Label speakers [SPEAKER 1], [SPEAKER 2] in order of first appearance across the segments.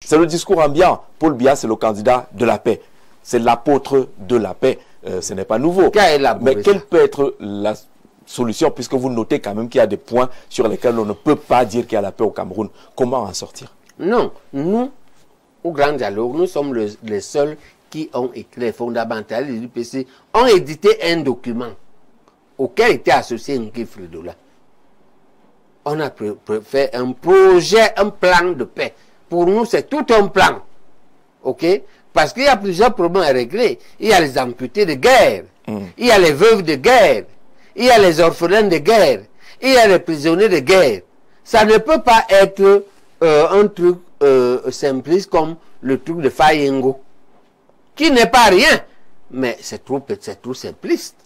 [SPEAKER 1] C'est le discours ambiant. Paul Biya, c'est le candidat de la paix. C'est l'apôtre de la paix. Ce n'est pas nouveau. Mais quelle peut être la solution, puisque vous notez quand même qu'il y a des points sur lesquels on ne peut pas dire qu'il y a la paix au Cameroun. Comment en sortir?
[SPEAKER 2] Non, nous, au Grand Dialogue, nous sommes les seuls qui ont écrit, les fondamentalistes de l'UPC, ont édité un document auquel était associé Nki Fridola. On a fait un projet, un plan de paix. Pour nous, c'est tout un plan. OK? Parce qu'il y a plusieurs problèmes à régler. Il y a les amputés de guerre. Il y a les veuves de guerre. Il y a les orphelins de guerre. Il y a les prisonniers de guerre. Ça ne peut pas être un truc simpliste comme le truc de Fayengo, qui n'est pas rien, mais c'est trop simpliste.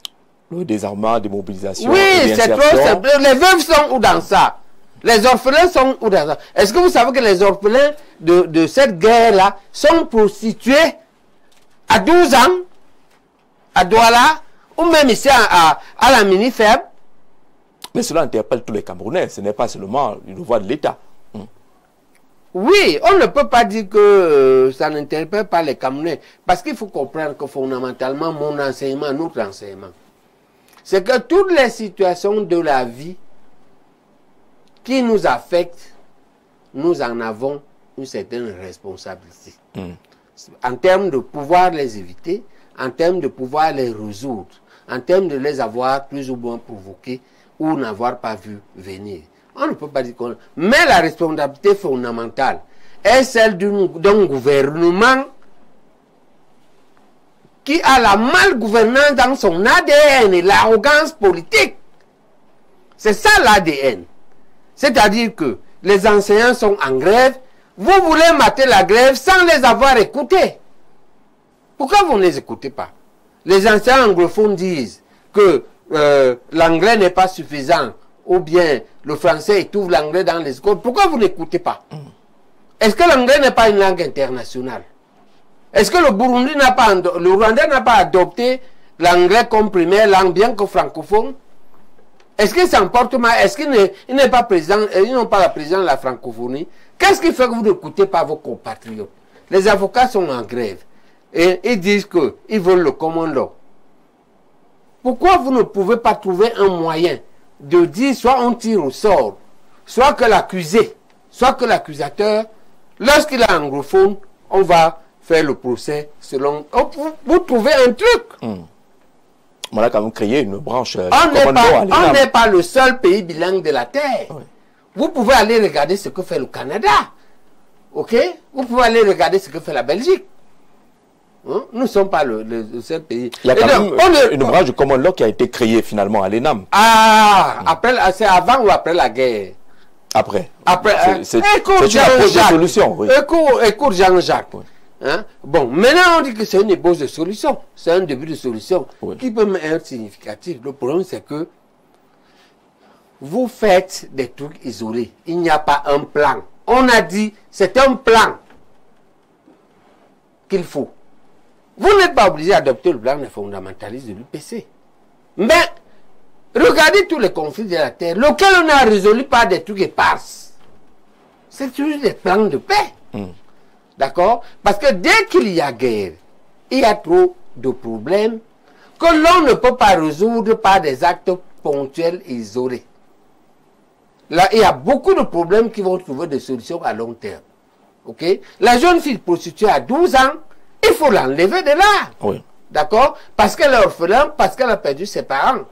[SPEAKER 1] Le désarmement, démobilisation.
[SPEAKER 2] Oui, c'est trop simpliste. Les veuves sont où dans ça? Les orphelins sont où dans ça? Est-ce que vous savez que les orphelins de cette guerre-là sont prostitués à 12 ans, à Douala, ou même ici à la mini-ferme?
[SPEAKER 1] Mais cela interpelle tous les Camerounais, ce n'est pas seulement une voix de l'État.
[SPEAKER 2] Oui, on ne peut pas dire que ça n'interpelle pas les Camerounais, parce qu'il faut comprendre que fondamentalement, mon enseignement, notre enseignement, c'est que toutes les situations de la vie qui nous affectent, nous en avons une certaine responsabilité. En termes de pouvoir les éviter, en termes de pouvoir les résoudre, en termes de les avoir plus ou moins provoqués ou n'avoir pas vu venir. On ne peut pas dire qu'on... Mais la responsabilité fondamentale est celle d'un gouvernement qui a la malgouvernance dans son ADN et l'arrogance politique. C'est ça l'ADN. C'est-à-dire que les enseignants sont en grève, vous voulez mater la grève sans les avoir écoutés. Pourquoi vous ne les écoutez pas? Les enseignants anglophones disent que l'anglais n'est pas suffisant, ou bien le français étouffe l'anglais dans les écoles. Pourquoi vous n'écoutez pas? Est-ce que l'anglais n'est pas une langue internationale? Est-ce que le Rwandais n'a pas adopté l'anglais comme première langue, bien que francophone? Est-ce qu'il s'emporte mal? Est-ce qu'il n'est pas président, ils n'ont pas la présidence de la francophonie? Qu'est-ce qui fait que vous n'écoutez pas vos compatriotes? Les avocats sont en grève et ils disent qu'ils veulent le common law. Pourquoi vous ne pouvez pas trouver un moyen de dire soit on tire au sort, soit que l'accusé, soit que l'accusateur, lorsqu'il est anglophone, on va faire le procès selon... Vous trouvez un truc.
[SPEAKER 1] On a quand même créé une branche...
[SPEAKER 2] On n'est pas le seul pays bilingue de la Terre. Oui. Vous pouvez aller regarder ce que fait le Canada. OK? Vous pouvez aller regarder ce que fait la Belgique. Hein? Nous ne sommes pas le seul pays.
[SPEAKER 1] Il y a quand même une branche du common law qui a été créée finalement à l'ENAM.
[SPEAKER 2] C'est avant ou après la guerre?
[SPEAKER 1] Après. C'est une
[SPEAKER 2] approche
[SPEAKER 1] de solution. Oui.
[SPEAKER 2] Écoute Jean-Jacques. Oui. Hein? Bon, maintenant on dit que c'est une ébauche de solution. C'est un début de solution qui peut être significatif. Le problème c'est que vous faites des trucs isolés. Il n'y a pas un plan. On a dit c'est un plan qu'il faut. Vous n'êtes pas obligé d'adopter le plan des fondamentalistes de l'UPC. Mais regardez tous les conflits de la terre, lesquels on n'a résolu par des trucs éparses. C'est toujours des plans de paix. D'accord? Parce que dès qu'il y a guerre, il y a trop de problèmes que l'on ne peut pas résoudre par des actes ponctuels et isolés. Là, il y a beaucoup de problèmes qui vont trouver des solutions à long terme. Ok? La jeune fille prostituée à 12 ans, il faut l'enlever de là. Oui. D'accord? Parce qu'elle est orphelin, parce qu'elle a perdu ses parents.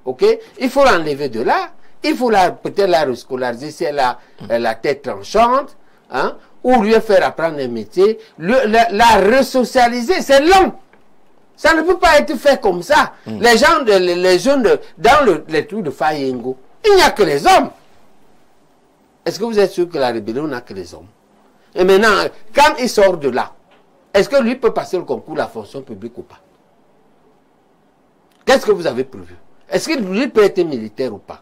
[SPEAKER 2] Ok? Il faut l'enlever de là. Il faut peut-être la rescolariser si elle a la tête tranchante. Hein? Ou lui faire apprendre un métier. La resocialiser. C'est long. Ça ne peut pas être fait comme ça. Les gens, les jeunes, dans les trucs de Fayengo, il n'y a que les hommes. Est-ce que vous êtes sûr que la rébellion n'a que les hommes? Et maintenant, quand il sort de là, est-ce que lui peut passer le concours de la fonction publique ou pas? Qu'est-ce que vous avez prévu? Est-ce que lui peut être militaire ou pas?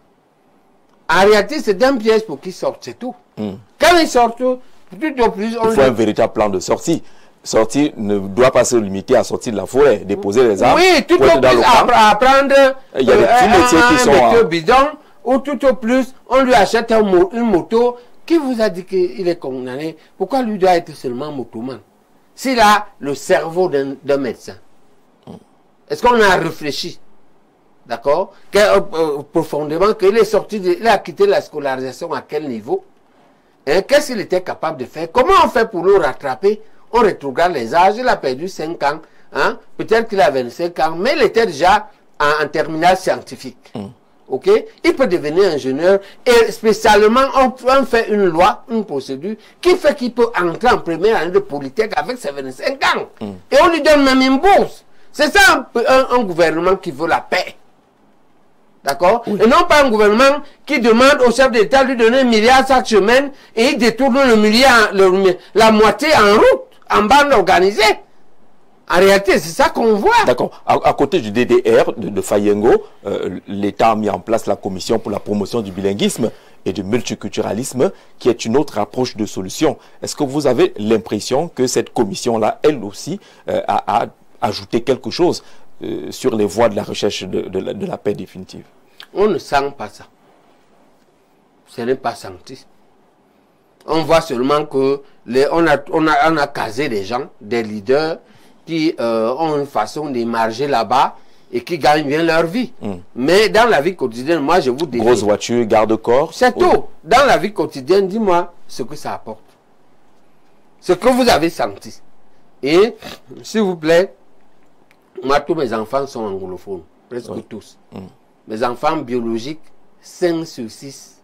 [SPEAKER 2] En réalité, c'est un piège pour qu'il sorte, c'est tout. Quand il sort, tout au plus...
[SPEAKER 1] Il faut un véritable plan de sortie. Sortie ne doit pas se limiter à sortir de la forêt, déposer les armes.
[SPEAKER 2] Oui, tout au plus apprendre
[SPEAKER 1] il y a des petits métiers qui sont
[SPEAKER 2] bidon, ou tout au plus, on lui achète une moto Qui vous a dit qu'il est condamné? Pourquoi lui doit être seulement motoman? S'il a le cerveau d'un médecin. Est-ce qu'on a réfléchi? D'accord? Profondément, qu'il est sorti, il a quitté la scolarisation à quel niveau? Qu'est-ce qu'il était capable de faire? Comment on fait pour le rattraper? On rétrograde les âges, il a perdu 5 ans. Hein? Peut-être qu'il a 25 ans, mais il était déjà en terminale scientifique. Ok? Il peut devenir ingénieur et spécialement on fait une loi, une procédure qui fait qu'il peut entrer en première année de Polytech avec ses 25 ans. Et on lui donne même une bourse. C'est ça un gouvernement qui veut la paix. D'accord? Oui. Et non pas un gouvernement qui demande au chef d'État de lui donner 1 milliard chaque semaine et il détourne la moitié en route, en bande organisée. En réalité, c'est ça qu'on voit.
[SPEAKER 1] D'accord. À côté du DDR de Fayengo, l'État a mis en place la commission pour la promotion du bilinguisme et du multiculturalisme, qui est une autre approche de solution. Est-ce que vous avez l'impression que cette commission-là, elle aussi, a ajouté quelque chose sur les voies de la recherche de la paix définitive?
[SPEAKER 2] On ne sent pas ça. Ce n'est pas senti. On voit seulement que on a casé des gens, des leaders, qui ont une façon d'émarger là-bas et qui gagnent bien leur vie. Mais dans la vie quotidienne, moi je vous dis...
[SPEAKER 1] Grosse voiture, garde-corps.
[SPEAKER 2] C'est tout. Dans la vie quotidienne, dis-moi ce que ça apporte. Ce que vous avez senti. Et, s'il vous plaît, moi tous mes enfants sont anglophones. Presque tous. Mes enfants biologiques, 5 sur 6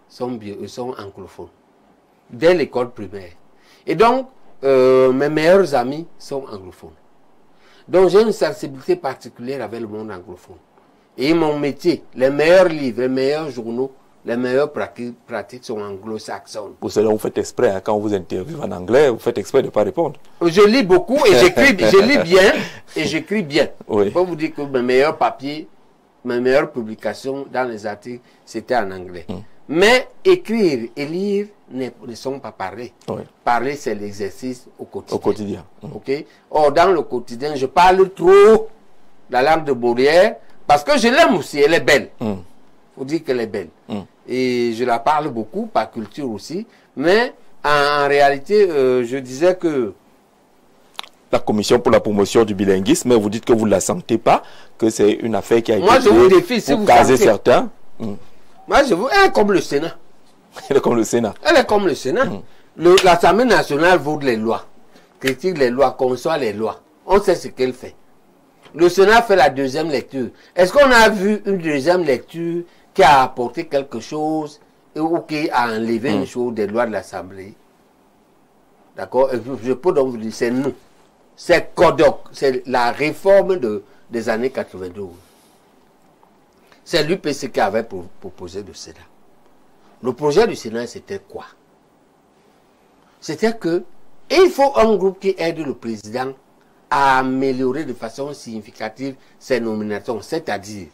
[SPEAKER 2] sont anglophones. Dès l'école primaire. Et donc, mes meilleurs amis sont anglophones. Donc j'ai une sensibilité particulière avec le monde anglophone. Et mon métier, les meilleurs livres, les meilleurs journaux, les meilleures pratiques sont anglo-saxonnes.
[SPEAKER 1] Pour cela, vous faites exprès, hein, quand vous interviewez en anglais, vous faites exprès de ne pas répondre.
[SPEAKER 2] Je lis beaucoup et j'écris, je lis bien et j'écris bien.
[SPEAKER 1] Oui.
[SPEAKER 2] Je peux vous dire que mes meilleurs papiers, mes meilleures publications dans les articles, c'était en anglais. Mais écrire et lire ne sont pas pareils. Oui. Parler, c'est l'exercice au quotidien.
[SPEAKER 1] Au quotidien.
[SPEAKER 2] Okay? Or, dans le quotidien, je parle trop la langue de Baudelaire parce que je l'aime aussi, elle est belle. Il faut dire qu'elle est belle. Et je la parle beaucoup, par culture aussi. Mais en réalité, je disais que...
[SPEAKER 1] La commission pour la promotion du bilinguisme, vous dites que vous ne la sentez pas, que c'est une affaire qui a été...
[SPEAKER 2] Moi, je vous défie, si vous
[SPEAKER 1] caser certains.
[SPEAKER 2] Moi, je vous... Elle est comme le Sénat.
[SPEAKER 1] Elle est comme le Sénat.
[SPEAKER 2] Elle est comme le Sénat. L'Assemblée nationale vote les lois, critique les lois, conçoit les lois. On sait ce qu'elle fait. Le Sénat fait la deuxième lecture. Est-ce qu'on a vu une deuxième lecture qui a apporté quelque chose ou qui a enlevé une chose des lois de l'Assemblée? D'accord? Je peux donc vous dire, c'est nous. C'est Kodok, c'est la réforme des années 92. C'est l'UPC qui avait proposé le Sénat. Le projet du Sénat, c'était quoi? C'était que il faut un groupe qui aide le président à améliorer de façon significative ses nominations. C'est-à-dire,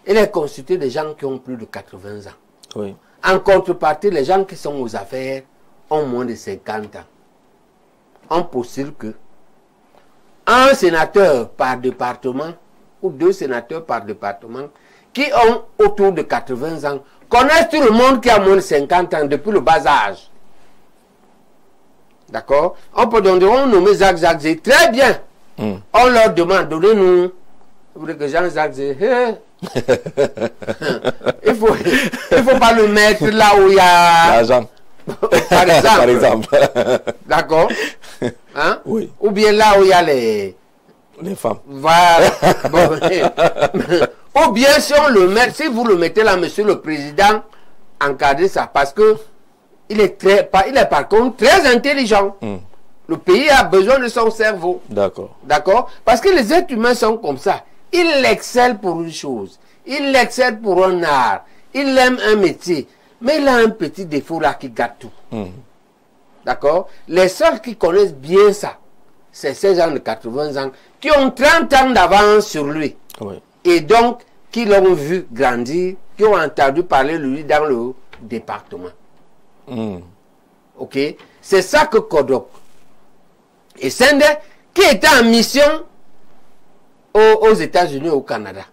[SPEAKER 2] il est constitué de gens qui ont plus de 80 ans.
[SPEAKER 1] Oui.
[SPEAKER 2] En contrepartie, les gens qui sont aux affaires ont moins de 50 ans. On postule que un sénateur par département ou 2 sénateurs par département qui ont autour de 80 ans connaissent tout le monde qui a moins de 50 ans depuis le bas âge. D'accord? On peut donc nommer Jacques Zé très bien. On leur demande, donnez-nous. Vous voulez que Jean-Jacques Zé... il faut pas le mettre là où il y a...
[SPEAKER 1] L'argent.
[SPEAKER 2] Par exemple.
[SPEAKER 1] Par exemple.
[SPEAKER 2] D'accord? Hein?
[SPEAKER 1] Oui.
[SPEAKER 2] Ou bien là où il y a les
[SPEAKER 1] femmes.
[SPEAKER 2] Voilà. Bon, ou bien si on le met, si vous le mettez là, monsieur le président, encadrez ça. Parce que il est par contre très intelligent. Le pays a besoin de son cerveau.
[SPEAKER 1] D'accord.
[SPEAKER 2] D'accord? Parce que les êtres humains sont comme ça. Il excelle pour une chose. Il excelle pour un art. Il aime un métier. Mais il a un petit défaut là qui gâte tout. D'accord? Les seuls qui connaissent bien ça, c'est ces gens de 80 ans qui ont 30 ans d'avance sur lui.
[SPEAKER 1] Oui.
[SPEAKER 2] Et donc, qui l'ont vu grandir, qui ont entendu parler de lui dans le département. Ok? C'est ça que Kodok et Sende, qui était en mission aux États-Unis et au Canada.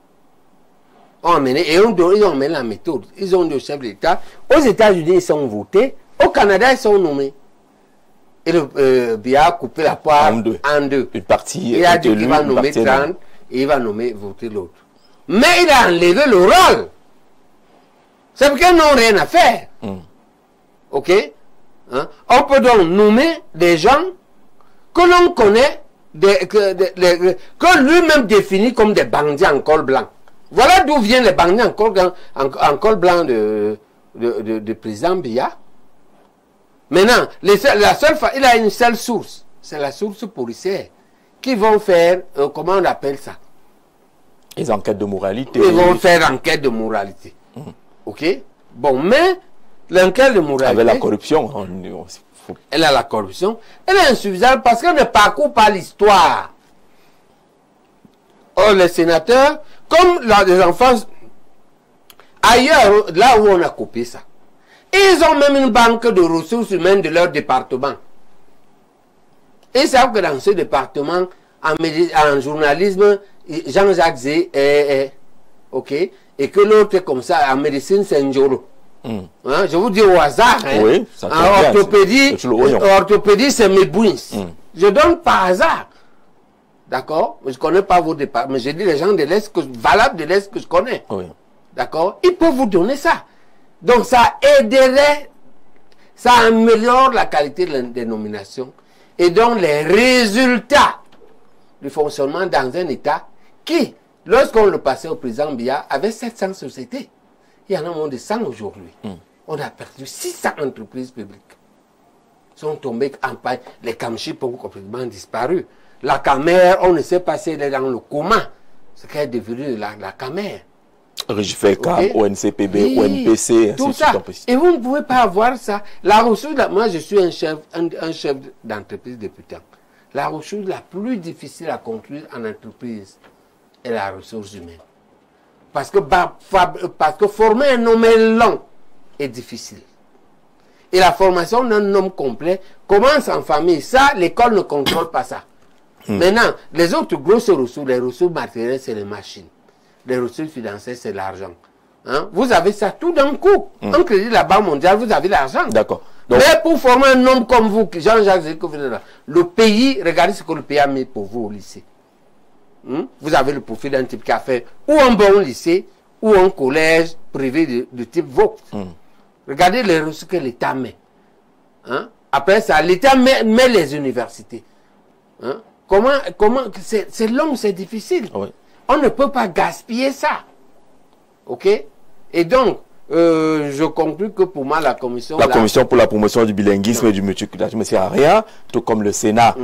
[SPEAKER 2] ont amené, et ils ont amené la méthode. Ils ont dit au chef d'État, aux États-Unis, ils sont votés, au Canada, ils sont nommés. Et le Biya a coupé la poire en deux.
[SPEAKER 1] Une partie.
[SPEAKER 2] Il a dit qu'il va nommer 30 et il va voter l'autre. Mais il a enlevé le rôle. C'est parce qu'ils n'ont rien à faire. Ok? Hein? On peut donc nommer des gens que l'on connaît, que lui-même définit comme des bandits en col blanc. Voilà d'où viennent les bandits en col blanc de président Biya. Maintenant, la seule fois, il a une seule source. C'est la source policière. Qui vont faire, comment on appelle ça?
[SPEAKER 1] Les enquêtes de moralité.
[SPEAKER 2] Ils vont faire enquête de moralité. Ok? Bon, mais l'enquête de moralité...
[SPEAKER 1] Avec la corruption.
[SPEAKER 2] Elle a la corruption. Elle est insuffisante parce qu'elle ne parcourt pas l'histoire. Or, les sénateurs, comme les enfants, ailleurs, là où on a copié ça, ils ont même une banque de ressources humaines de leur département. Ils savent que dans ce département, en journalisme, Jean-Jacques Zé est ok, et que l'autre est comme ça, en médecine, c'est Njoro. Hein, je vous dis au hasard. Hein.
[SPEAKER 1] Oui, ça
[SPEAKER 2] en orthopédie, c'est Mebouins. Je donne par hasard. D'accord? Je ne connais pas vos départements, mais je dis les gens de l'Est, valables de l'Est que je connais.
[SPEAKER 1] Oui.
[SPEAKER 2] D'accord? Ils peuvent vous donner ça. Donc ça aiderait, ça améliore la qualité des nominations et donc les résultats du fonctionnement dans un État qui, lorsqu'on le passait au président Biya, avait 700 sociétés. Il y en a moins de 100 aujourd'hui. On a perdu 600 entreprises publiques. Sont tombées en paille. Les Kamchip ont complètement disparu. La Camer, on ne sait pas si elle est dans le coma. Ce qu'elle est devenue la Camer.
[SPEAKER 1] Régifecam, okay. ONCPB, oui, ONPC,
[SPEAKER 2] tout ça. Et vous ne pouvez pas avoir ça. La ressource, moi je suis un chef d'entreprise depuis temps. La ressource la plus difficile à construire en entreprise est la ressource humaine. Parce que former un homme long est difficile. Et la formation d'un homme complet commence en famille. Ça, l'école ne contrôle pas ça. Maintenant, les autres grosses ressources, les ressources matérielles, c'est les machines. Les ressources financières, c'est l'argent. Hein? Vous avez ça tout d'un coup. Un crédit de la Banque mondiale, vous avez l'argent.
[SPEAKER 1] D'accord.
[SPEAKER 2] Mais pour former un homme comme vous, Jean-Jacques Zé, le pays, regardez ce que le pays a mis pour vous au lycée. Vous avez le profil d'un type qui a fait ou un bon lycée, ou un collège privé de type Vox. Regardez les ressources que l'État met. Hein? Après ça, l'État met les universités. Hein? Comment c'est long, c'est difficile.
[SPEAKER 1] Oui.
[SPEAKER 2] On ne peut pas gaspiller ça. OK? Et donc, je conclus que pour moi, la commission...
[SPEAKER 1] La commission pour la promotion du bilinguisme et du multiculturalisme ne sert à rien. Tout comme le Sénat,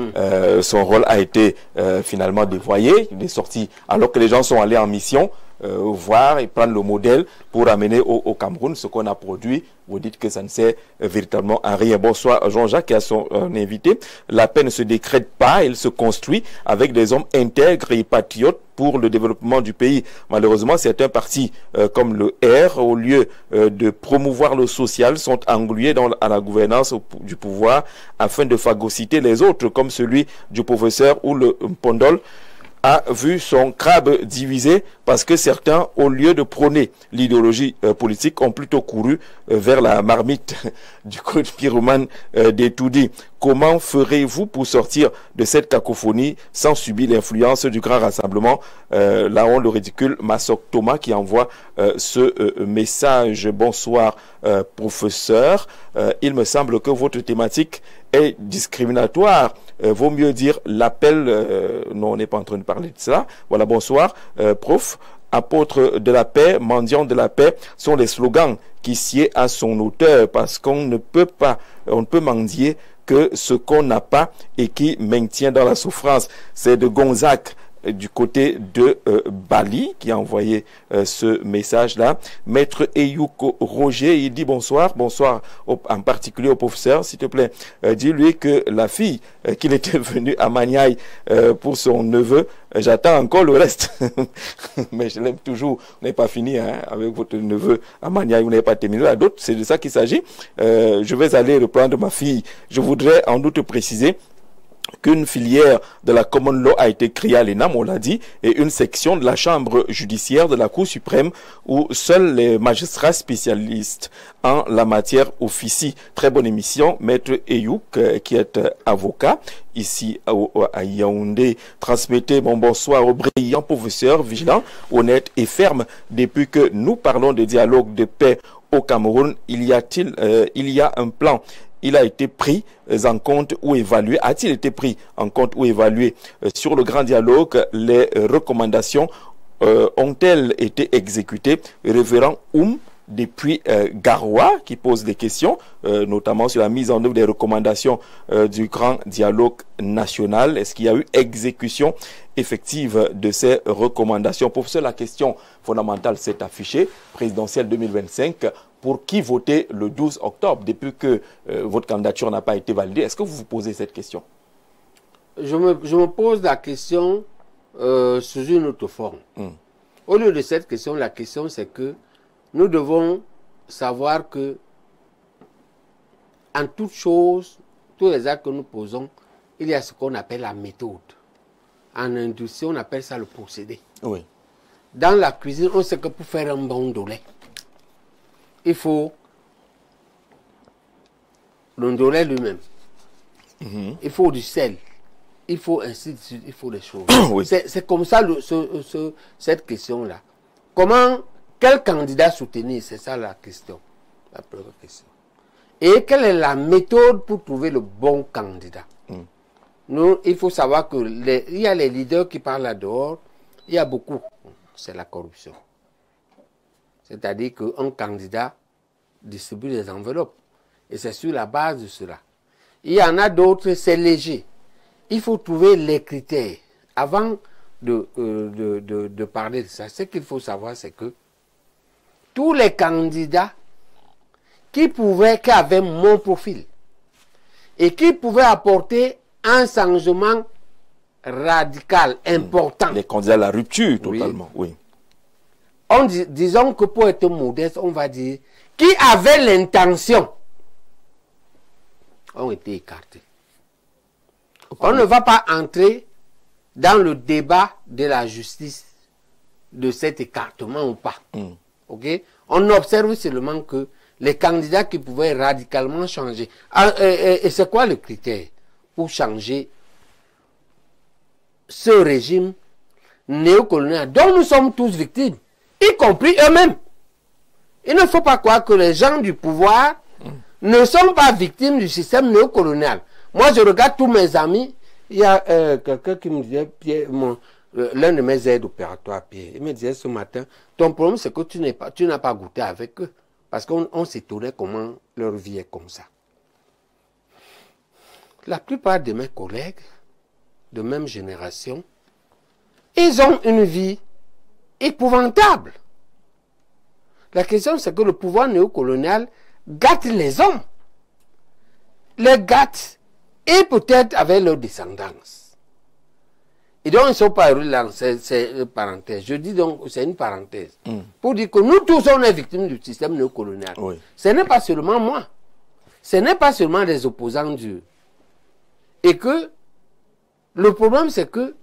[SPEAKER 1] son rôle a été finalement dévoyé. Il est sorti alors que les gens sont allés en mission voir et prendre le modèle pour amener au Cameroun ce qu'on a produit. Vous dites que ça ne sert véritablement à rien. Bonsoir Jean-Jacques et à son invité. La paix ne se décrète pas, elle se construit avec des hommes intègres et patriotes pour le développement du pays. Malheureusement, certains partis comme le R, au lieu de promouvoir le social, sont englués à la gouvernance du pouvoir afin de phagocyter les autres, comme celui du professeur ou le Pondol a vu son crabe divisé parce que certains, au lieu de prôner l'idéologie politique, ont plutôt couru vers la marmite du code pyromane d'Etoudi. Comment ferez-vous pour sortir de cette cacophonie sans subir l'influence du grand rassemblement? Là, on le ridicule Massok Thomas qui envoie ce message. Bonsoir, professeur. Il me semble que votre thématique est discriminatoire. Vaut mieux dire l'appel. Non, on n'est pas en train de parler de ça. Voilà, bonsoir, prof. Apôtre de la paix, mendiant de la paix sont les slogans qui sied à son auteur parce qu'on ne peut pas, on ne peut mendier que ce qu'on n'a pas et qui maintient dans la souffrance. C'est de Gonzague du côté de Bali qui a envoyé ce message-là. Maître Eyuko Roger, il dit bonsoir, bonsoir en particulier au professeur, s'il te plaît. Dis-lui que la fille qu'il était venu à Maniaï pour son neveu, j'attends encore le reste. Mais je l'aime toujours. Vous n'avez pas fini hein, avec votre neveu à Maniaï, vous n'avez pas terminé la dot, c'est de ça qu'il s'agit. Je vais aller reprendre ma fille. Je voudrais en outre préciser qu'une filière de la Common Law a été créée à l'ENAM, on l'a dit, et une section de la Chambre judiciaire de la Cour suprême où seuls les magistrats spécialistes en la matière officient. Très bonne émission. Maître Eyouk, qui est avocat ici à Yaoundé, transmettez mon bonsoir au brillant professeur, vigilant, honnête et ferme. Depuis que nous parlons de dialogue de paix au Cameroun, il y a un plan. Il a été pris en compte ou évalué, a-t-il été pris en compte ou évalué sur le grand dialogue? Les recommandations ont-elles été exécutées? Révérend depuis Garoua qui pose des questions, notamment sur la mise en œuvre des recommandations du grand dialogue national. Est-ce qu'il y a eu exécution effective de ces recommandations? Pour cela, la question fondamentale s'est affichée, présidentielle 2025, pour qui voter le 12 octobre, depuis que votre candidature n'a pas été validée? Est-ce que vous vous posez cette question?
[SPEAKER 2] Je me pose la question sous une autre forme. Au lieu de cette question, la question c'est que nous devons savoir que en toute chose, tous les actes que nous posons, il y a ce qu'on appelle la méthode. En industrie, on appelle ça le procédé.
[SPEAKER 1] Oui.
[SPEAKER 2] Dans la cuisine, on sait que pour faire un bon dolé, il faut le dolé lui-même. Il faut du sel. Il faut ainsi de suite, il faut des choses.
[SPEAKER 1] Oui.
[SPEAKER 2] C'est comme ça cette question-là. Quel candidat soutenir? C'est ça la question. La première question. Et quelle est la méthode pour trouver le bon candidat? Nous, il faut savoir que il y a les leaders qui parlent là dehors. Il y a beaucoup. C'est la corruption. C'est-à-dire qu'un candidat distribue des enveloppes. Et c'est sur la base de cela. Il y en a d'autres, c'est léger. Il faut trouver les critères. Avant de parler de ça, ce qu'il faut savoir, c'est que tous les candidats qui avaient mon profil et qui pouvaient apporter un changement radical, important.
[SPEAKER 1] Les candidats à la rupture, totalement, oui.
[SPEAKER 2] Disons que pour être modeste, on va dire, qui avaient l'intention, ont été écartés. On ne va pas entrer dans le débat de la justice de cet écartement ou pas. Okay? On observe seulement que les candidats qui pouvaient radicalement changer. Et c'est quoi le critère pour changer ce régime néocolonial dont nous sommes tous victimes, y compris eux-mêmes? Il ne faut pas croire que les gens du pouvoir ne sont pas victimes du système néocolonial. Moi, je regarde tous mes amis. Il y a quelqu'un qui me disait, Pierre, l'un de mes aides opératoires, Pierre, il me disait ce matin, ton problème c'est que tu n'as pas goûté avec eux. Parce qu'on s'étonnait comment leur vie est comme ça. La plupart de mes collègues de même génération, ils ont une vie épouvantable. La question c'est que le pouvoir néocolonial gâte les hommes. Les gâte et peut-être avec leur descendance. Et donc ils ne sont pas heureux là, c'est une parenthèse. Je dis donc, c'est une parenthèse. Pour dire que nous tous on est victimes du système néocolonial.
[SPEAKER 1] Oui.
[SPEAKER 2] Ce n'est pas seulement moi. Ce n'est pas seulement des opposants durs. Et que le problème c'est que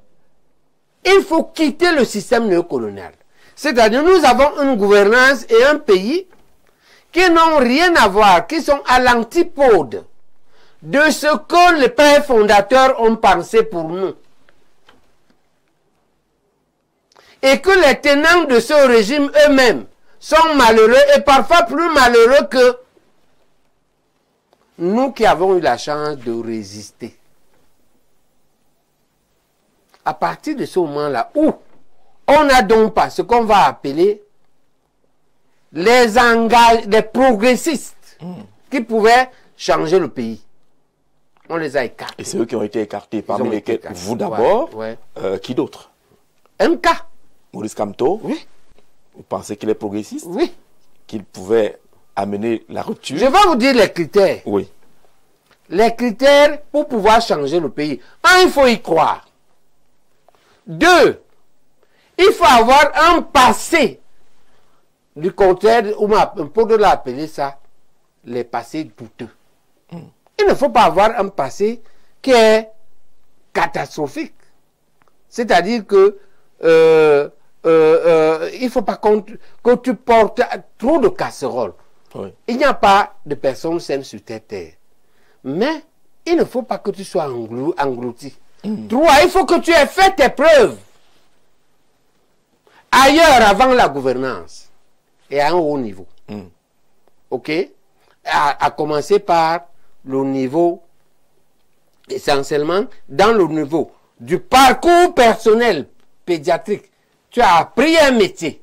[SPEAKER 2] il faut quitter le système néocolonial. C'est-à-dire nous avons une gouvernance et un pays qui n'ont rien à voir, qui sont à l'antipode de ce que les pères fondateurs ont pensé pour nous. Et que les tenants de ce régime eux-mêmes sont malheureux et parfois plus malheureux que nous qui avons eu la chance de résister. À partir de ce moment-là où on n'a donc pas ce qu'on va appeler les progressistes qui pouvaient changer le pays. On les a écartés.
[SPEAKER 1] Et c'est eux qui ont été écartés, parmi lesquels vous d'abord, qui d'autre?
[SPEAKER 2] Un cas.
[SPEAKER 1] Maurice Kamto.
[SPEAKER 2] Oui.
[SPEAKER 1] Vous pensez qu'il est progressiste?
[SPEAKER 2] Oui.
[SPEAKER 1] Qu'il pouvait amener la rupture?
[SPEAKER 2] Je vais vous dire les critères.
[SPEAKER 1] Oui.
[SPEAKER 2] Les critères pour pouvoir changer le pays. Un, il faut y croire. Deux, il faut avoir un passé. Du contraire, on peut l'appeler ça, les passés douteux. Il ne faut pas avoir un passé qui est catastrophique. C'est-à-dire que il ne faut pas que tu portes trop de casseroles. Oui. Il n'y a pas de personnes saines sur cette terre. Mais il ne faut pas que tu sois englouti. Trois, il faut que tu aies fait tes preuves. Ailleurs, avant la gouvernance. Et à un haut niveau. OK? À commencer par le niveau, essentiellement, dans le niveau du parcours personnel pédiatrique. Tu as appris un métier.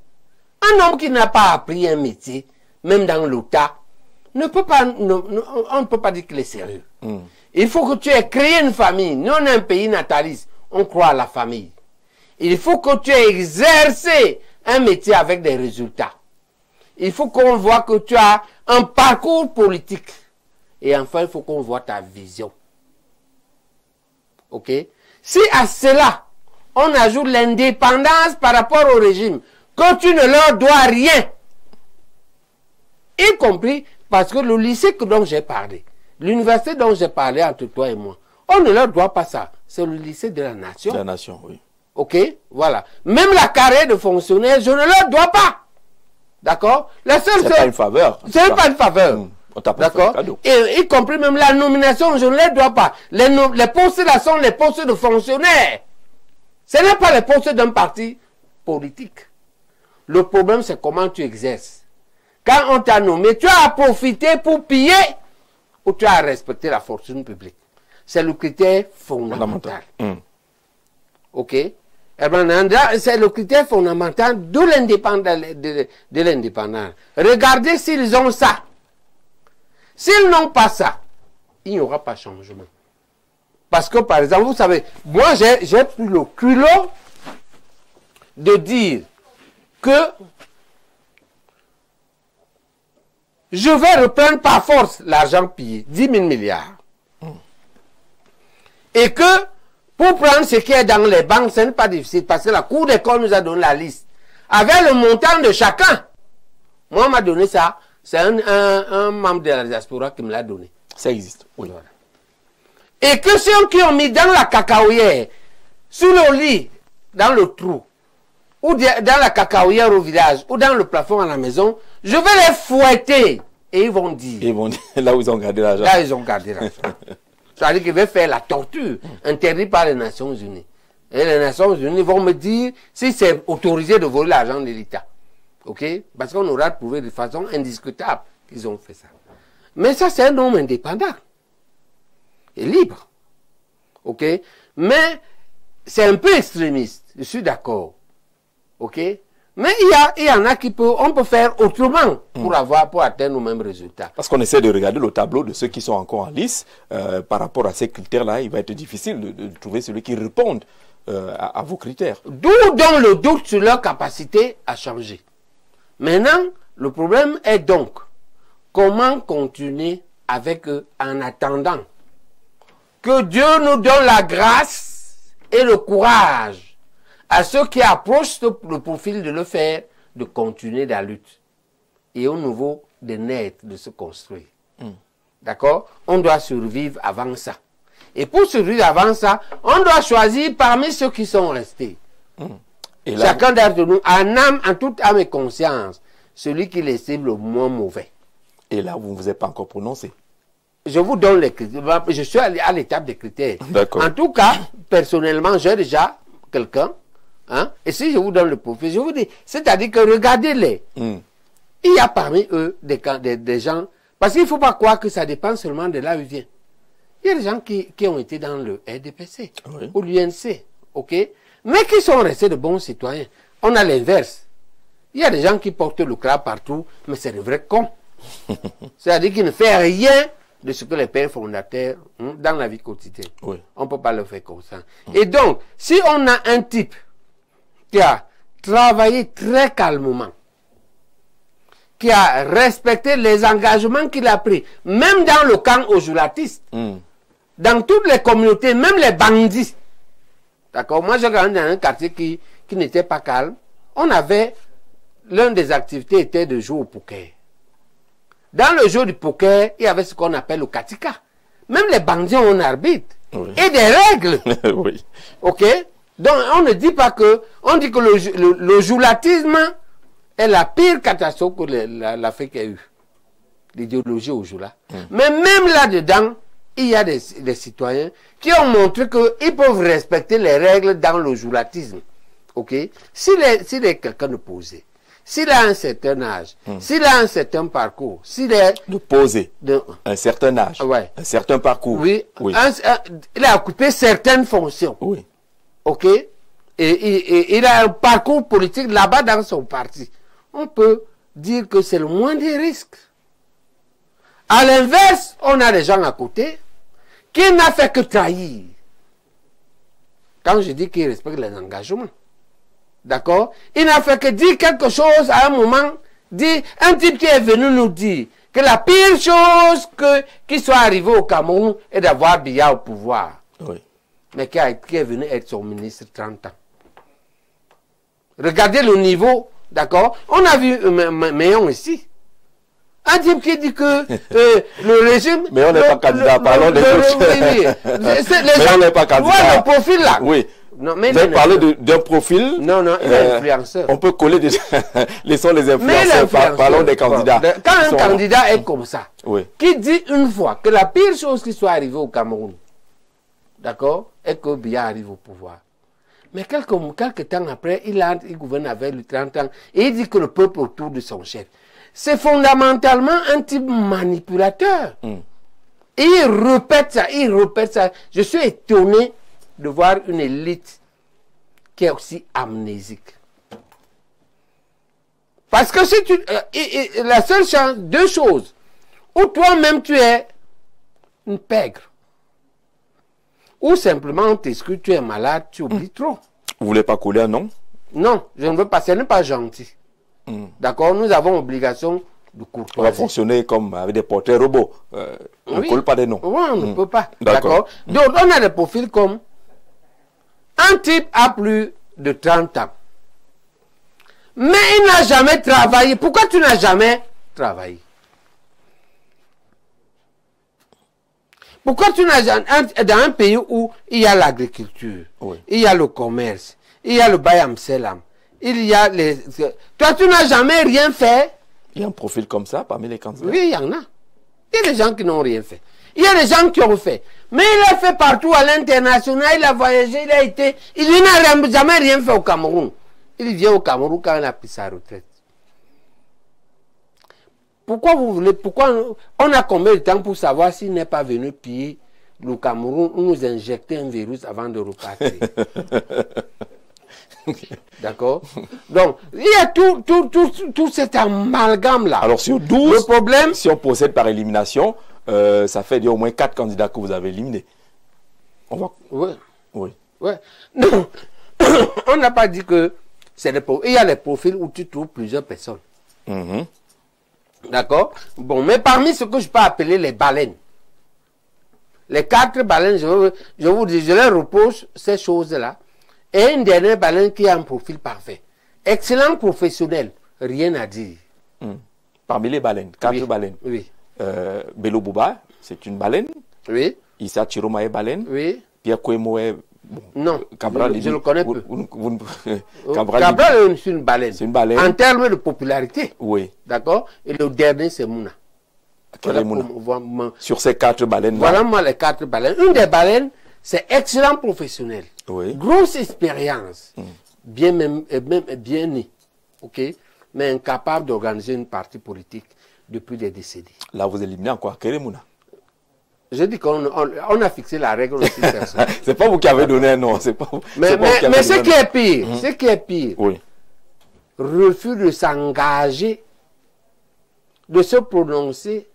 [SPEAKER 2] Un homme qui n'a pas appris un métier, même dans l'État, on ne peut pas dire qu'il est sérieux. Il faut que tu aies créé une famille. Nous, on est un pays nataliste. On croit à la famille. Il faut que tu aies exercé un métier avec des résultats. Il faut qu'on voit que tu as un parcours politique. Et enfin, il faut qu'on voit ta vision. OK? Si à cela, on ajoute l'indépendance par rapport au régime, que tu ne leur dois rien, y compris parce que le lycée dont j'ai parlé, l'université dont j'ai parlé entre toi et moi, on ne leur doit pas ça. C'est le lycée de la nation.
[SPEAKER 1] De la nation, oui.
[SPEAKER 2] OK? Voilà. Même la carrière de fonctionnaire, je ne leur dois pas. D'accord? La seule
[SPEAKER 1] c'est pas une faveur.
[SPEAKER 2] C'est pas une faveur. D'accord? Et y compris même la nomination, je ne les dois pas. Les postes là sont les postes de fonctionnaires. Ce n'est pas les postes d'un parti politique. Le problème, c'est comment tu exerces. Quand on t'a nommé, tu as profité pour piller ou tu as respecté la fortune publique. C'est le critère fondamental. OK? C'est le critère fondamental de l'indépendance. Regardez s'ils ont ça. S'ils n'ont pas ça, il n'y aura pas de changement. Parce que, par exemple, vous savez, moi, j'ai pris le culot de dire que je vais reprendre par force l'argent pillé, 10 000 milliards. Et que, pour prendre ce qui est dans les banques, ce n'est pas difficile, parce que la Cour des comptes nous a donné la liste. Avec le montant de chacun. Moi, on m'a donné ça. C'est un membre de la diaspora qui me l'a donné.
[SPEAKER 1] Ça existe, oui.
[SPEAKER 2] Voilà. Et que ceux qui ont mis dans la cacaoyère, sous le lit, dans le trou, ou dans la cacaoyère au village, ou dans le plafond à la maison, je vais les fouetter. Et ils vont dire.
[SPEAKER 1] Ils vont dire là où ils ont gardé l'argent.
[SPEAKER 2] Là, ils ont gardé l'argent. C'est-à-dire qu'ils vont faire la torture, interdite par les Nations Unies. Et les Nations Unies vont me dire si c'est autorisé de voler l'argent de l'État. OK? Parce qu'on aura prouvé de façon indiscutable qu'ils ont fait ça. Mais ça, c'est un homme indépendant. Et libre. OK? Mais c'est un peu extrémiste. Je suis d'accord. OK? Mais il y en a qui peuvent, on peut faire autrement pour atteindre nos mêmes résultats.
[SPEAKER 1] Parce qu'on essaie de regarder le tableau de ceux qui sont encore en lice. Par rapport à ces critères-là, il va être difficile de trouver celui qui réponde à vos critères.
[SPEAKER 2] D'où donc le doute sur leur capacité à changer. Maintenant, le problème est donc comment continuer avec eux en attendant que Dieu nous donne la grâce et le courage à ceux qui approchent le profil de le faire, de continuer la lutte. Et au niveau de naître, de se construire. D'accord? On doit survivre avant ça. Et pour survivre avant ça, on doit choisir parmi ceux qui sont restés. Et là, chacun d'entre nous, en toute âme et conscience, celui qui l'estime le moins mauvais.
[SPEAKER 1] Et là, vous ne vous êtes pas encore prononcé.
[SPEAKER 2] Je vous donne les critères. Je suis à l'étape des critères. En tout cas, personnellement, j'ai déjà quelqu'un. Hein, et si je vous donne le profil, je vous dis, c'est-à-dire que regardez-les. Il y a parmi eux des gens, parce qu'il ne faut pas croire que ça dépend seulement de là où ils viennent. Il y a des gens qui ont été dans le RDPC ou l'UNC, OK? Mais qui sont restés de bons citoyens. On a l'inverse. Il y a des gens qui portent le crabe partout, mais c'est de vrais cons. C'est-à-dire qu'ils ne font rien de ce que les pères fondateurs dans la vie quotidienne. On ne peut pas le faire comme ça. Et donc, si on a un type qui a travaillé très calmement, qui a respecté les engagements qu'il a pris, même dans le camp ojulatistes, dans toutes les communautés, même les bandits. D'accord? Moi, j'ai grandi dans un quartier qui n'était pas calme. On avait, l'une des activités était de jouer au poker. Dans le jeu du poker, il y avait ce qu'on appelle le katika. Même les bandits ont un arbitre. Oui. Et des règles.
[SPEAKER 1] Oui.
[SPEAKER 2] Ok? Donc, on ne dit pas que... On dit que le joulatisme est la pire catastrophe que l'Afrique a eue. L'idéologie au joula. Mais même là-dedans, il y a des citoyens qui ont montré qu'ils peuvent respecter les règles dans le joulatisme. Ok? S'il est quelqu'un de posé, s'il a un certain âge, s'il a un certain parcours, s'il est...
[SPEAKER 1] De poser, un certain âge,
[SPEAKER 2] ouais.
[SPEAKER 1] Un certain parcours.
[SPEAKER 2] Oui, oui. Il a occupé certaines fonctions.
[SPEAKER 1] Oui.
[SPEAKER 2] Ok? Et il a un parcours politique là-bas dans son parti. On peut dire que c'est le moins des risques. À l'inverse, on a des gens à côté qui n'a fait que trahir. Quand je dis qu'il respecte les engagements. D'accord? Il n'a fait que dire quelque chose à un moment. Un type qui est venu nous dire que la pire chose qui soit arrivé au Cameroun est d'avoir Biya au pouvoir.
[SPEAKER 1] Oui.
[SPEAKER 2] Mais qui est venu être son ministre 30 ans. Regardez le niveau, d'accord? On a vu Meillon ici. Un type qui dit que le régime...
[SPEAKER 1] Mais on n'est pas candidat, parlons des autres. Mais on n'est pas candidat.
[SPEAKER 2] Voilà le profil là.
[SPEAKER 1] Oui.
[SPEAKER 2] Non, mais
[SPEAKER 1] vous avez parlé d'un profil.
[SPEAKER 2] Non, non, il est influenceur.
[SPEAKER 1] On peut coller des... Laissons les influenceurs. Parlons des candidats.
[SPEAKER 2] Quand un candidat est comme ça,
[SPEAKER 1] oui.
[SPEAKER 2] Qui dit une fois que la pire chose qui soit arrivée au Cameroun, d'accord, est que Biya arrive au pouvoir. Mais quelques temps après, il gouverne avec lui 30 ans et il dit que le peuple autour de son chef. C'est fondamentalement un type manipulateur. Et il répète ça. Je suis étonné de voir une élite qui est aussi amnésique. Parce que si tu... la seule chance, deux choses. Ou toi-même tu es une pègre. Ou simplement on t'excuse, tu es malade, tu oublies trop.
[SPEAKER 1] Vous voulez pas coller un nom?
[SPEAKER 2] Non, je ne veux pas, ce n'est pas gentil. D'accord, nous avons obligation de courtoisie.
[SPEAKER 1] On va fonctionner comme avec des portraits robots. On ne colle pas des noms.
[SPEAKER 2] Oui, on ne peut pas. D'accord. Donc, on a des profils comme un type a plus de 30 ans. Mais il n'a jamais travaillé. Pourquoi tu n'as jamais travaillé? Pourquoi tu n'as jamais... Dans un pays où il y a l'agriculture, oui. Il y a le commerce, il y a le bayam selam, il y a les... Toi, tu n'as jamais rien fait.
[SPEAKER 1] Il y a un profil comme ça parmi les candidats?
[SPEAKER 2] Oui, il y en a. Il y a des gens qui n'ont rien fait. Il y a des gens qui ont fait. Mais il a fait partout à l'international, il a voyagé, il a été... Il n'a jamais rien fait au Cameroun. Il vient au Cameroun quand il a pris sa retraite. Pourquoi vous voulez... Pourquoi on a combien de temps pour savoir s'il n'est pas venu piller le Cameroun ou nous injecter un virus avant de repartir? D'accord? Donc, il y a tout cet amalgame-là.
[SPEAKER 1] Alors, sur 12,
[SPEAKER 2] le problème,
[SPEAKER 1] si on procède par élimination, ça fait au moins 4 candidats que vous avez éliminés. On va...
[SPEAKER 2] Oui.
[SPEAKER 1] Oui.
[SPEAKER 2] Ouais. Non. On n'a pas dit que c'est des profils. Il y a des profils où tu trouves plusieurs personnes. D'accord? Bon, mais parmi ce que je peux appeler les baleines, les 4 baleines, je leur repose ces choses-là. Et une dernière baleine qui a un profil parfait. Excellent professionnel, rien à dire.
[SPEAKER 1] Parmi les baleines, 4 baleines.
[SPEAKER 2] Oui.
[SPEAKER 1] Bello Bouba, c'est une baleine.
[SPEAKER 2] Oui.
[SPEAKER 1] Issa Chiroma est baleine.
[SPEAKER 2] Oui.
[SPEAKER 1] Pierre Kouemo est... Bon,
[SPEAKER 2] non,
[SPEAKER 1] Cabral,
[SPEAKER 2] je le connais peu.
[SPEAKER 1] Cabral,
[SPEAKER 2] c'est une baleine.
[SPEAKER 1] C'est une baleine.
[SPEAKER 2] En termes de popularité.
[SPEAKER 1] Oui.
[SPEAKER 2] D'accord? Et le dernier, c'est Mouna.
[SPEAKER 1] Voilà sur ces 4 baleines.
[SPEAKER 2] Voilà moi les 4 baleines. Une des baleines, c'est excellent professionnel.
[SPEAKER 1] Oui.
[SPEAKER 2] Grosse expérience. Bien né. OK? Mais incapable d'organiser une partie politique depuis des décennies.
[SPEAKER 1] Là, vous éliminez encore Keremouna.
[SPEAKER 2] Je dis qu'on a fixé la règle aussi.
[SPEAKER 1] C'est pas vous qui avez donné un nom. C'est pas vous.
[SPEAKER 2] Mais ce qui est pire, ce qui est pire,
[SPEAKER 1] oui.
[SPEAKER 2] Refus de s'engager, de se prononcer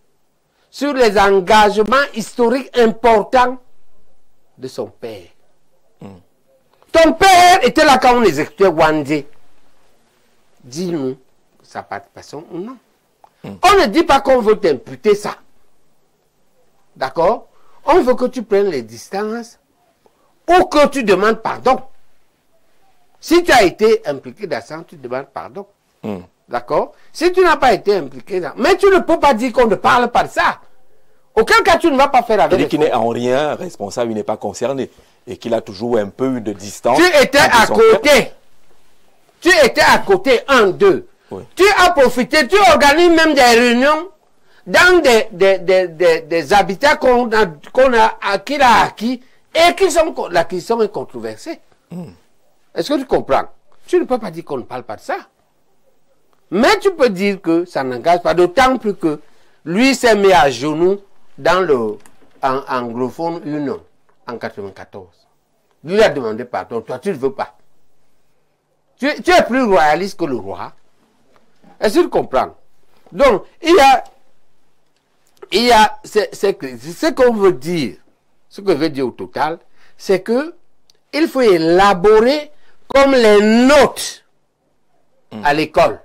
[SPEAKER 2] sur les engagements historiques importants de son père. Ton père était là quand on exécutait Wandé. Dis-nous sa participation ou non. On ne dit pas qu'on veut t'imputer ça. D'accord? On veut que tu prennes les distances ou que tu demandes pardon. Si tu as été impliqué dans ça, tu demandes pardon. D'accord? Si tu n'as pas été impliqué dans... Mais tu ne peux pas dire qu'on ne parle pas de ça. Auquel cas, tu ne vas pas faire avec.
[SPEAKER 1] Il dit qu'il n'est en rien responsable, il n'est pas concerné. Et qu'il a toujours un peu eu de distance.
[SPEAKER 2] Tu étais à côté. Tu étais à côté, 1, 2. Oui. Tu as profité, tu organises même des réunions dans des habitats qu'il a acquis et qui sont controversés. Est-ce que tu comprends? Tu ne peux pas dire qu'on ne parle pas de ça. Mais tu peux dire que ça n'engage pas, d'autant plus que lui s'est mis à genoux dans le anglophone Union en 94. Lui a demandé pardon. Toi, tu ne veux pas. Tu es plus royaliste que le roi. Est-ce que tu comprends? Donc, ce qu'on veut dire, ce que je veux dire au total, c'est que il faut élaborer comme les notes à l'école.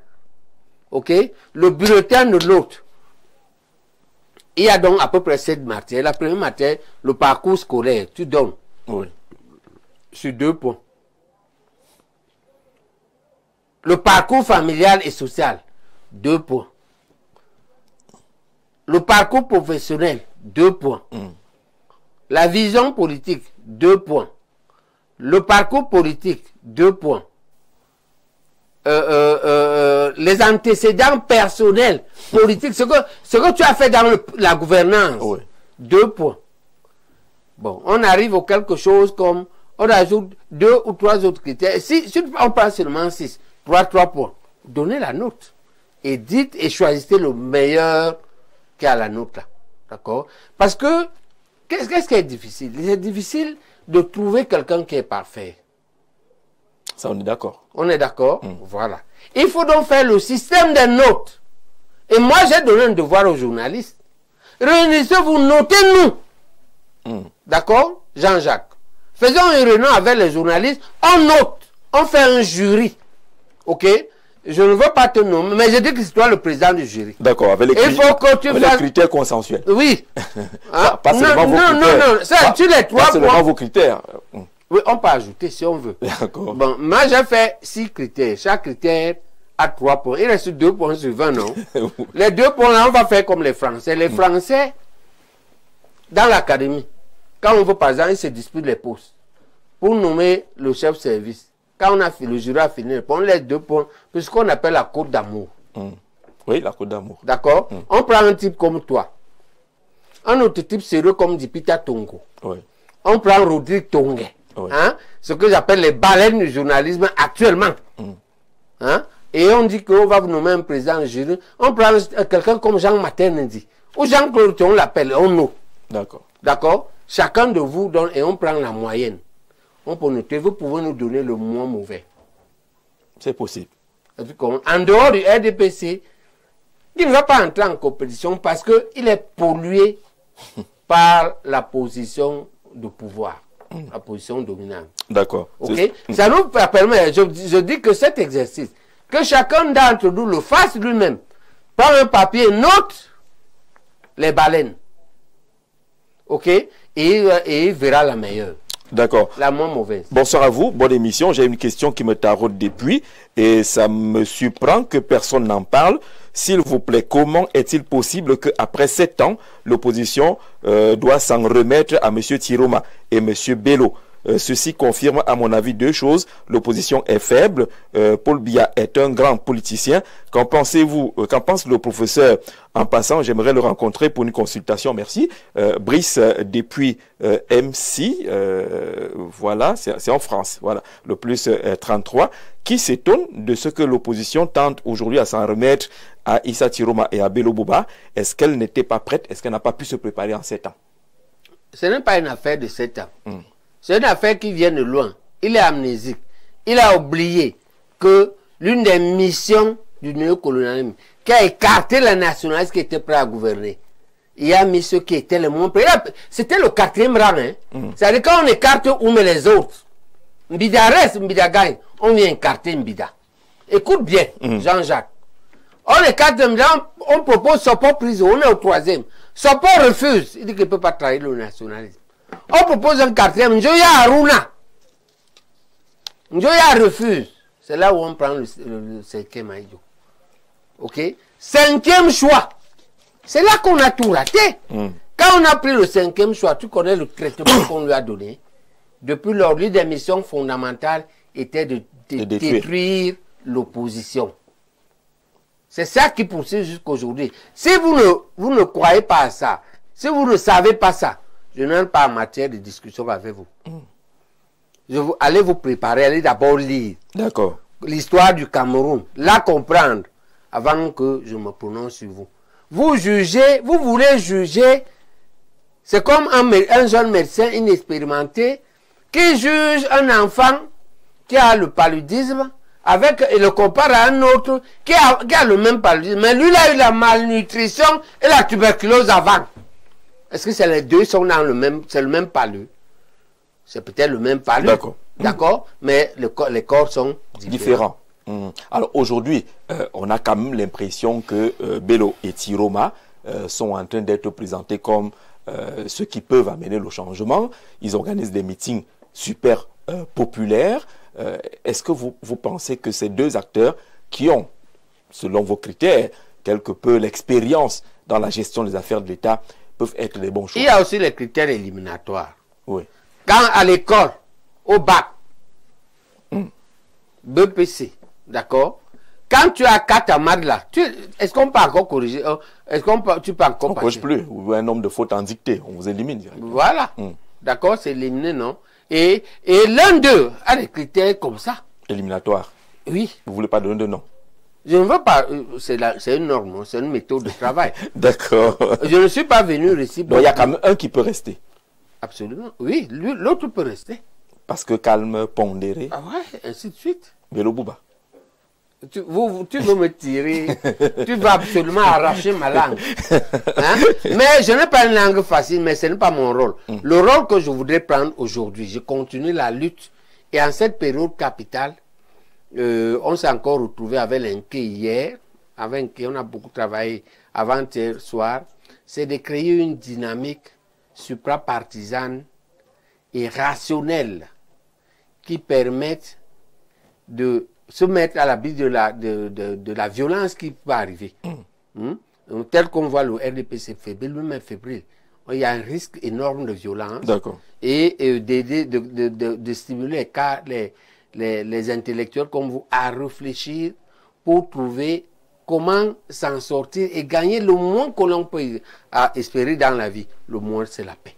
[SPEAKER 2] Ok? Le bulletin de notes. Il y a donc à peu près 7 matières. La première matière, le parcours scolaire, tu donnes. Oui. Sur 2 points. Le parcours familial et social, 2 points. Le parcours professionnel, 2 points. La vision politique, 2 points. Le parcours politique, 2 points. Les antécédents personnels, politiques, ce que tu as fait dans la gouvernance, oui. 2 points. Bon, on arrive à quelque chose comme, on ajoute 2 ou 3 autres critères. Si on prend seulement 6, 3 points, donnez la note. Et dites et choisissez le meilleur qui a la note là. D'accord? Parce que, qu'est-ce qui est difficile? C'est difficile de trouver quelqu'un qui est parfait.
[SPEAKER 1] Ça, on est d'accord.
[SPEAKER 2] On est d'accord? Voilà. Il faut donc faire le système des notes. Et moi, j'ai donné un devoir aux journalistes. Réunissez-vous, notez-nous. D'accord? Jean-Jacques. Faisons une réunion avec les journalistes. On note. On fait un jury. OK? Je ne veux pas te nommer, mais je dis que c'est toi le président du jury.
[SPEAKER 1] D'accord, avec les critères consensuels.
[SPEAKER 2] Oui.
[SPEAKER 1] Hein? Pas seulement vos critères.
[SPEAKER 2] Non. Ça, tu les 3
[SPEAKER 1] points. Pas seulement vos critères.
[SPEAKER 2] Oui, on peut ajouter si on veut.
[SPEAKER 1] D'accord.
[SPEAKER 2] Bon, moi j'ai fait 6 critères. Chaque critère a 3 points. Il reste 2 points sur 20, non? Les 2 points là, on va faire comme les Français. Les Français, dans l'académie, quand on veut par exemple, ils se disputent les postes pour nommer le chef de service. Quand on a fait, le jury a fini, on laisse 2 points, c'est ce qu'on appelle la cote d'amour.
[SPEAKER 1] Oui, la cote d'amour.
[SPEAKER 2] D'accord? On prend un type comme toi. Un autre type sérieux comme Dipita Tongo.
[SPEAKER 1] Oui.
[SPEAKER 2] On prend Rodrigue Tongue. Oui. Hein? Ce que j'appelle les baleines du journalisme actuellement. Hein? Et on dit qu'on va vous nommer un président du jury. On prend quelqu'un comme Jean Maternendi. Ou Jean-Claude, on l'appelle, on note. D'accord. D'accord? Chacun de vous donne et on prend la moyenne. On peut noter, vous pouvez nous donner le moins mauvais.
[SPEAKER 1] C'est possible.
[SPEAKER 2] En dehors du RDPC, il ne va pas entrer en compétition parce qu'il est pollué par la position de pouvoir, la position dominante.
[SPEAKER 1] D'accord.
[SPEAKER 2] Okay? Ça nous permet, je dis que cet exercice, que chacun d'entre nous le fasse lui-même. Prends un papier, note les baleines. OK? Et il verra la meilleure.
[SPEAKER 1] D'accord.
[SPEAKER 2] La moins mauvaise.
[SPEAKER 1] Bonsoir à vous, bonne émission. J'ai une question qui me taraude depuis et ça me surprend que personne n'en parle. S'il vous plaît, comment est-il possible qu'après 7 ans, l'opposition doit s'en remettre à M. Tiroma et M. Bello? Ceci confirme à mon avis 2 choses. L'opposition est faible. Paul Biya est un grand politicien. Qu'en pensez-vous? Qu'en pense le professeur? En passant, j'aimerais le rencontrer pour une consultation. Merci. Brice depuis MC. Voilà, c'est en France. Voilà, le plus 33. Qui s'étonne de ce que l'opposition tente aujourd'hui à s'en remettre à Issa Tiroma et à Bello Boba? Est-ce qu'elle n'était pas prête? Est-ce qu'elle n'a pas pu se préparer en 7 ans?
[SPEAKER 2] Ce n'est pas une affaire de 7 ans. C'est une affaire qui vient de loin. Il est amnésique. Il a oublié que l'une des missions du néocolonialisme qui a écarté les nationalistes qui étaient prêts à gouverner, il a mis ceux qui étaient les moins prêts. C'était le 4e rang. Hein? C'est-à-dire quand on écarte où met les autres, Mbida reste, Mbida gagne. On vient écarter Mbida. Écoute bien, Jean-Jacques. On écarte Mbida, on propose Sopo prison, on est au 3e. Sopo refuse. Il dit qu'il ne peut pas trahir le nationalisme. On propose un 4e, Njoya Aruna. Njoya refuse. C'est là où on prend le 5e Aïdjo. Ok? 5e choix. C'est là qu'on a tout raté. Quand on a pris le 5e choix, tu connais le traitement qu'on lui a donné. Depuis lors, l'une des missions fondamentales était de détruire l'opposition. C'est ça qui poursuit jusqu'aujourd'hui. Si vous ne croyez pas à ça, si vous ne savez pas ça, je n'entre pas en matière de discussion avec vous. Allez vous préparer, allez d'abord lire.
[SPEAKER 1] D'accord.
[SPEAKER 2] L'histoire du Cameroun, la comprendre avant que je me prononce sur vous. Vous jugez, vous voulez juger, c'est comme un jeune médecin inexpérimenté qui juge un enfant qui a le paludisme et le compare à un autre qui a le même paludisme. Mais lui, il a eu la malnutrition et la tuberculose avant. Est-ce que les deux sont dans c'est le même palud? C'est peut-être le même palud.
[SPEAKER 1] D'accord.
[SPEAKER 2] D'accord, mais les corps sont différents.
[SPEAKER 1] Alors aujourd'hui, on a quand même l'impression que Bello et Tiroma sont en train d'être présentés comme ceux qui peuvent amener le changement. Ils organisent des meetings super populaires. Est-ce que vous pensez que ces deux acteurs qui ont, selon vos critères, quelque peu l'expérience dans la gestion des affaires de l'État peuvent être les bons choix?
[SPEAKER 2] Il y a aussi les critères éliminatoires.
[SPEAKER 1] Oui.
[SPEAKER 2] Quand à l'école, au bac, BPC, d'accord? Quand tu as 4 amades là, est-ce qu'on peut encore corriger? Tu peux encore
[SPEAKER 1] passer? On ne corrige plus. Vous voyez un nombre de fautes en dictée, on vous élimine directement.
[SPEAKER 2] Voilà. D'accord, c'est éliminé, non? Et l'un d'eux a des critères comme ça.
[SPEAKER 1] Éliminatoire.
[SPEAKER 2] Oui.
[SPEAKER 1] Vous ne voulez pas donner de nom?
[SPEAKER 2] Je ne veux pas. C'est une norme, c'est une méthode de travail.
[SPEAKER 1] D'accord.
[SPEAKER 2] Je ne suis pas venu ici.
[SPEAKER 1] Donc il y a quand même un qui peut rester.
[SPEAKER 2] Absolument. Oui, l'autre peut rester.
[SPEAKER 1] Parce que calme, pondéré.
[SPEAKER 2] Ah ouais, ainsi de suite.
[SPEAKER 1] Bello Bouba.
[SPEAKER 2] Tu veux me tirer, tu vas absolument arracher ma langue. Hein? Mais je n'ai pas une langue facile, mais ce n'est pas mon rôle. Le rôle que je voudrais prendre aujourd'hui, je continue la lutte. Et en cette période capitale, on s'est encore retrouvé avec l'Inqué hier, avec qui on a beaucoup travaillé avant-hier soir, c'est de créer une dynamique suprapartisane et rationnelle qui permette de se mettre à l'abri de la violence qui peut arriver. Tel qu'on voit le RDPC fébrile, lui-même fébrile. Il y a un risque énorme de violence.
[SPEAKER 1] D'accord.
[SPEAKER 2] Et de stimuler les intellectuels comme vous à réfléchir pour trouver comment s'en sortir et gagner le moins que l'on peut espérer dans la vie. Le moins, c'est la paix.